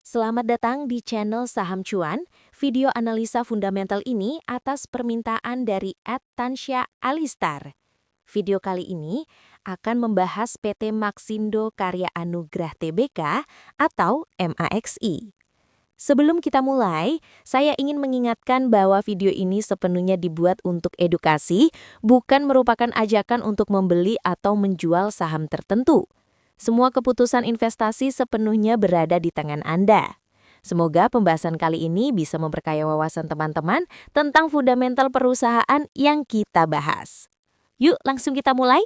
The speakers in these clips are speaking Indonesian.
Selamat datang di channel Saham Cuan. Video analisa fundamental ini atas permintaan dari @Tansya Alistar. Video kali ini akan membahas PT Maxindo Karya Anugrah Tbk atau MAXI. Sebelum kita mulai, saya ingin mengingatkan bahwa video ini sepenuhnya dibuat untuk edukasi, bukan merupakan ajakan untuk membeli atau menjual saham tertentu. Semua keputusan investasi sepenuhnya berada di tangan Anda. Semoga pembahasan kali ini bisa memperkaya wawasan teman-teman tentang fundamental perusahaan yang kita bahas. Yuk langsung kita mulai.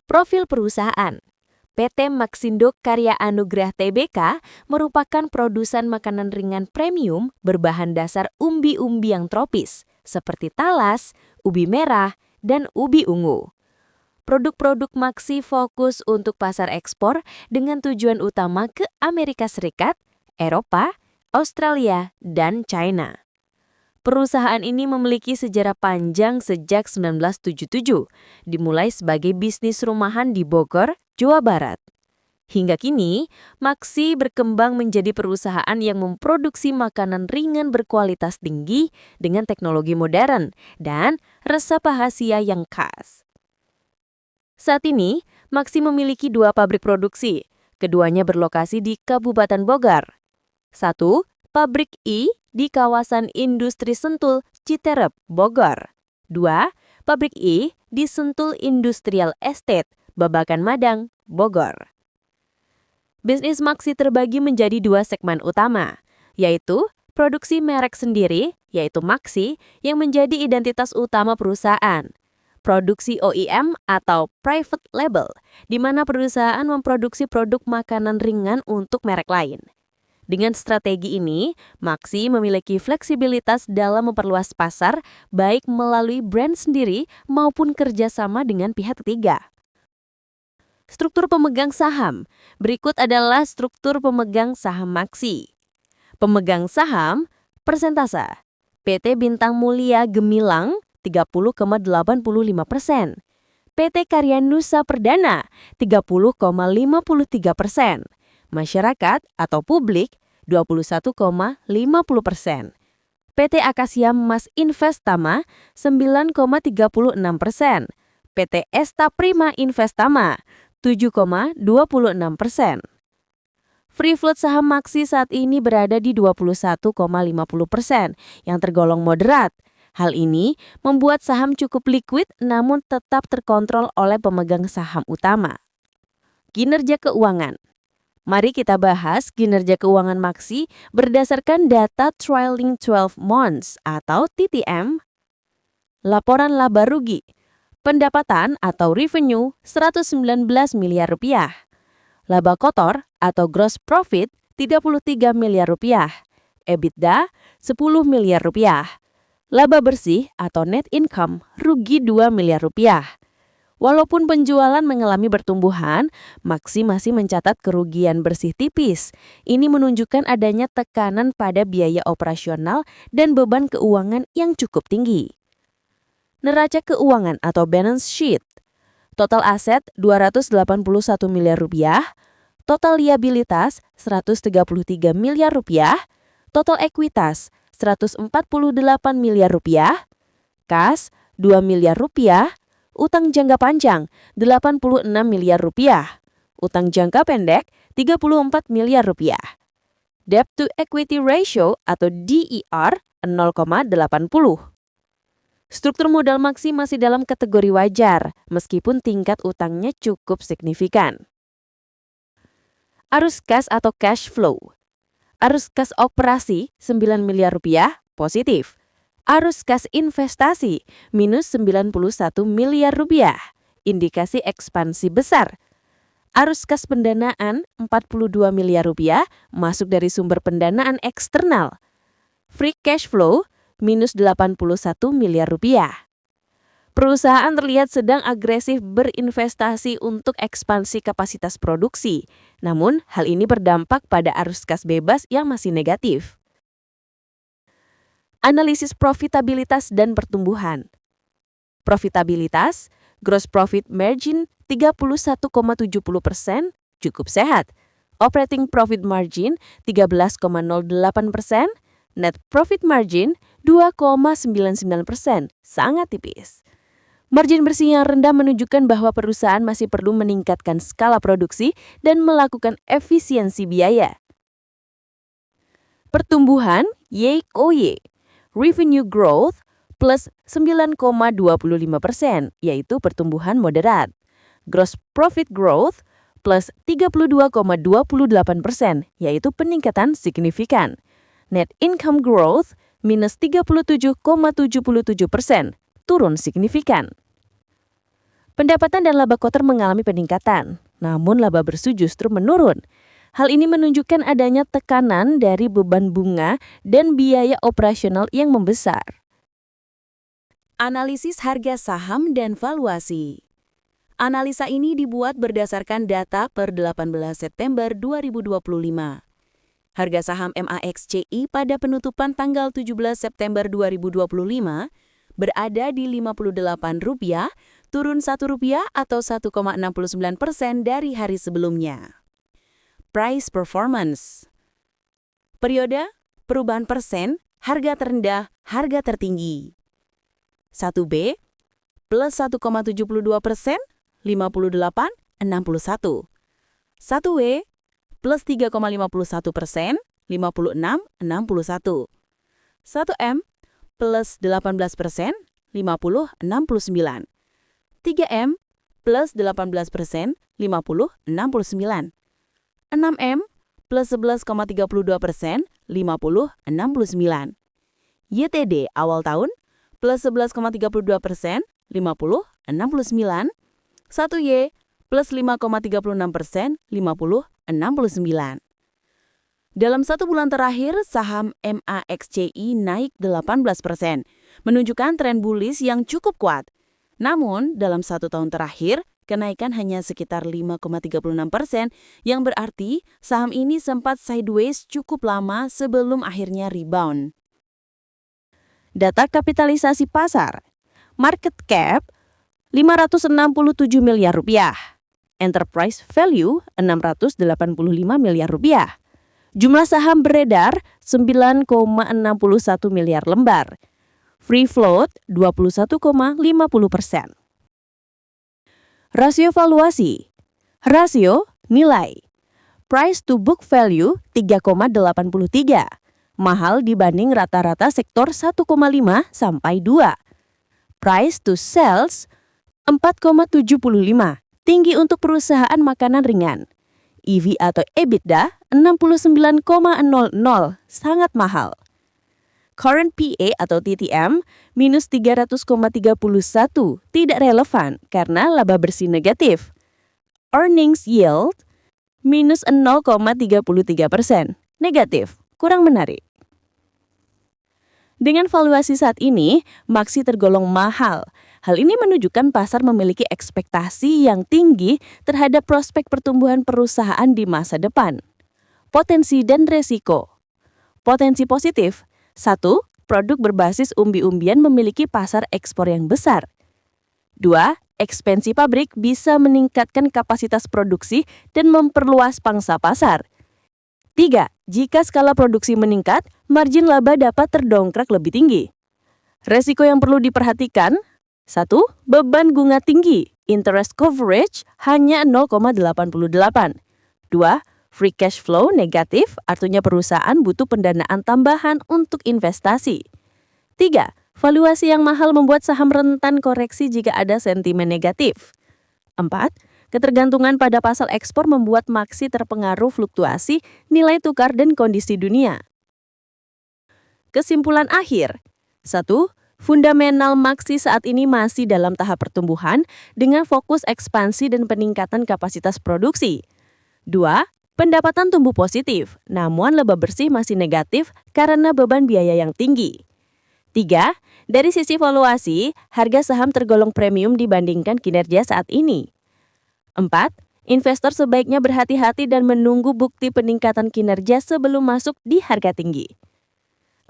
Profil perusahaan. PT Maxindo Karya Anugrah Tbk merupakan produsen makanan ringan premium berbahan dasar umbi-umbi yang tropis, seperti talas, ubi merah, dan ubi ungu. Produk-produk Maxi fokus untuk pasar ekspor dengan tujuan utama ke Amerika Serikat, Eropa, Australia, dan China. Perusahaan ini memiliki sejarah panjang sejak 1977, dimulai sebagai bisnis rumahan di Bogor, Jawa Barat. Hingga kini, Maxi berkembang menjadi perusahaan yang memproduksi makanan ringan berkualitas tinggi dengan teknologi modern dan resep rahasia yang khas. Saat ini, Maxi memiliki 2 pabrik produksi. Keduanya berlokasi di Kabupaten Bogor. 1. Pabrik I di kawasan Industri Sentul, Citerep, Bogor. 2. Pabrik I di Sentul Industrial Estate, Babakan Madang, Bogor. Bisnis Maxi terbagi menjadi 2 segmen utama, yaitu produksi merek sendiri, yaitu Maxi, yang menjadi identitas utama perusahaan. Produksi OEM atau private label, di mana perusahaan memproduksi produk makanan ringan untuk merek lain. Dengan strategi ini, Maxi memiliki fleksibilitas dalam memperluas pasar, baik melalui brand sendiri maupun kerjasama dengan pihak ketiga. Struktur pemegang saham. Berikut adalah struktur pemegang saham Maxi. Pemegang saham, persentase. PT Bintang Mulia Gemilang, 30,85%. PT Karya Nusa Perdana, 30,53%. Masyarakat atau publik, 21,50%. PT Akasia Mas Investama, 9,36%. PT Esta Prima Investama, 7,26%. Free float saham Maxi saat ini berada di 21,50%, yang tergolong moderat. Hal ini membuat saham cukup liquid namun tetap terkontrol oleh pemegang saham utama. Kinerja keuangan. Mari kita bahas kinerja keuangan Maxi berdasarkan data Trailing 12 Months atau TTM. Laporan laba rugi. Pendapatan atau revenue 119 miliar rupiah. Laba kotor atau gross profit 33 miliar rupiah. EBITDA 10 miliar rupiah. Laba bersih atau net income rugi 2 miliar rupiah. Walaupun penjualan mengalami pertumbuhan, Maxi masih mencatat kerugian bersih tipis. Ini menunjukkan adanya tekanan pada biaya operasional dan beban keuangan yang cukup tinggi. Neraca keuangan atau balance sheet. Total aset 281 miliar rupiah, total liabilitas 133 miliar rupiah, total ekuitas 148 miliar rupiah, kas 2 miliar rupiah, utang jangka panjang 86 miliar rupiah, utang jangka pendek 34 miliar rupiah. Debt to equity ratio atau DER 0,80. Struktur modal Maxi masih dalam kategori wajar, meskipun tingkat utangnya cukup signifikan. Arus kas atau cash flow. Arus kas operasi 9 miliar rupiah positif. Arus kas investasi minus 91 miliar rupiah. Indikasi ekspansi besar. Arus kas pendanaan 42 miliar rupiah masuk dari sumber pendanaan eksternal. Free cash flow minus 81 miliar rupiah. Perusahaan terlihat sedang agresif berinvestasi untuk ekspansi kapasitas produksi. Namun, hal ini berdampak pada arus kas bebas yang masih negatif. Analisis profitabilitas dan pertumbuhan. Profitabilitas, gross profit margin 31,70%, cukup sehat. Operating profit margin 13,08%, net profit margin 2,99%, sangat tipis. Margin bersih yang rendah menunjukkan bahwa perusahaan masih perlu meningkatkan skala produksi dan melakukan efisiensi biaya. Pertumbuhan YoY, revenue growth plus 9,25%, yaitu pertumbuhan moderat. Gross profit growth plus 32,28%, yaitu peningkatan signifikan. Net income growth minus 37,77%, turun signifikan. Pendapatan dan laba kotor mengalami peningkatan, namun laba bersih justru menurun. Hal ini menunjukkan adanya tekanan dari beban bunga dan biaya operasional yang membesar. Analisis harga saham dan valuasi. Analisa ini dibuat berdasarkan data per 18 September 2025. Harga saham MAXCI pada penutupan tanggal 17 September 2025 berada di Rp58, turun Rp1 atau 1,69% dari hari sebelumnya. Price performance. Periode, perubahan persen, harga terendah, harga tertinggi. 1B, plus 1,72%, 58,61. 1W, plus 3,51%, 56,61. 1M, plus 18%, 50,69. 3M, plus 18%, 50,69. 6M, plus 11,32%, 50,69. YTD awal tahun, plus 11,32%, 50,69. 1Y, plus 5,36%, 50,69. Dalam 1 bulan terakhir, saham MAXCI naik 18%, menunjukkan tren bullish yang cukup kuat. Namun, dalam 1 tahun terakhir, kenaikan hanya sekitar 5,36%, yang berarti saham ini sempat sideways cukup lama sebelum akhirnya rebound. Data kapitalisasi pasar. Market cap Rp567 miliar. Enterprise value Rp685 miliar. Jumlah saham beredar 9,61 miliar lembar. Free float 21,50%. Rasio valuasi. Rasio nilai. Price to book value 3,83. Mahal dibanding rata-rata sektor 1,5 sampai 2. Price to sales 4,75. Tinggi untuk perusahaan makanan ringan. EV atau EBITDA 69,00, sangat mahal. Current PA atau TTM minus 300,31, tidak relevan karena laba bersih negatif. Earnings yield minus 0,33%, negatif, kurang menarik. Dengan valuasi saat ini, Maxi tergolong mahal. Hal ini menunjukkan pasar memiliki ekspektasi yang tinggi terhadap prospek pertumbuhan perusahaan di masa depan. Potensi dan resiko. Potensi positif. 1. Produk berbasis umbi-umbian memiliki pasar ekspor yang besar. 2. Ekspansi pabrik bisa meningkatkan kapasitas produksi dan memperluas pangsa pasar. 3. Jika skala produksi meningkat, margin laba dapat terdongkrak lebih tinggi. Resiko yang perlu diperhatikan. 1. Beban bunga tinggi, interest coverage hanya 0,88. 2. Free cash flow negatif, artinya perusahaan butuh pendanaan tambahan untuk investasi. 3. Valuasi yang mahal membuat saham rentan koreksi jika ada sentimen negatif. 4. Ketergantungan pada pasar ekspor membuat Maxi terpengaruh fluktuasi nilai tukar dan kondisi dunia. Kesimpulan akhir. 1. Fundamental Maxi saat ini masih dalam tahap pertumbuhan dengan fokus ekspansi dan peningkatan kapasitas produksi. 2. Pendapatan tumbuh positif, namun laba bersih masih negatif karena beban biaya yang tinggi. 3. Dari sisi valuasi, harga saham tergolong premium dibandingkan kinerja saat ini. 4. Investor sebaiknya berhati-hati dan menunggu bukti peningkatan kinerja sebelum masuk di harga tinggi.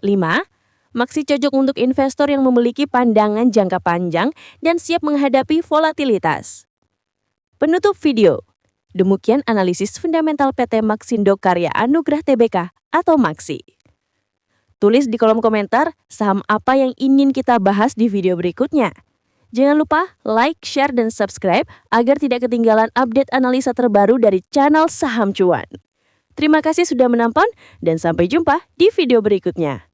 5. Maxi cocok untuk investor yang memiliki pandangan jangka panjang dan siap menghadapi volatilitas. Penutup video. Demikian analisis fundamental PT Maxindo Karya Anugrah Tbk atau Maksi. Tulis di kolom komentar saham apa yang ingin kita bahas di video berikutnya. Jangan lupa like, share, dan subscribe agar tidak ketinggalan update analisa terbaru dari channel Saham Cuan. Terima kasih sudah menonton dan sampai jumpa di video berikutnya.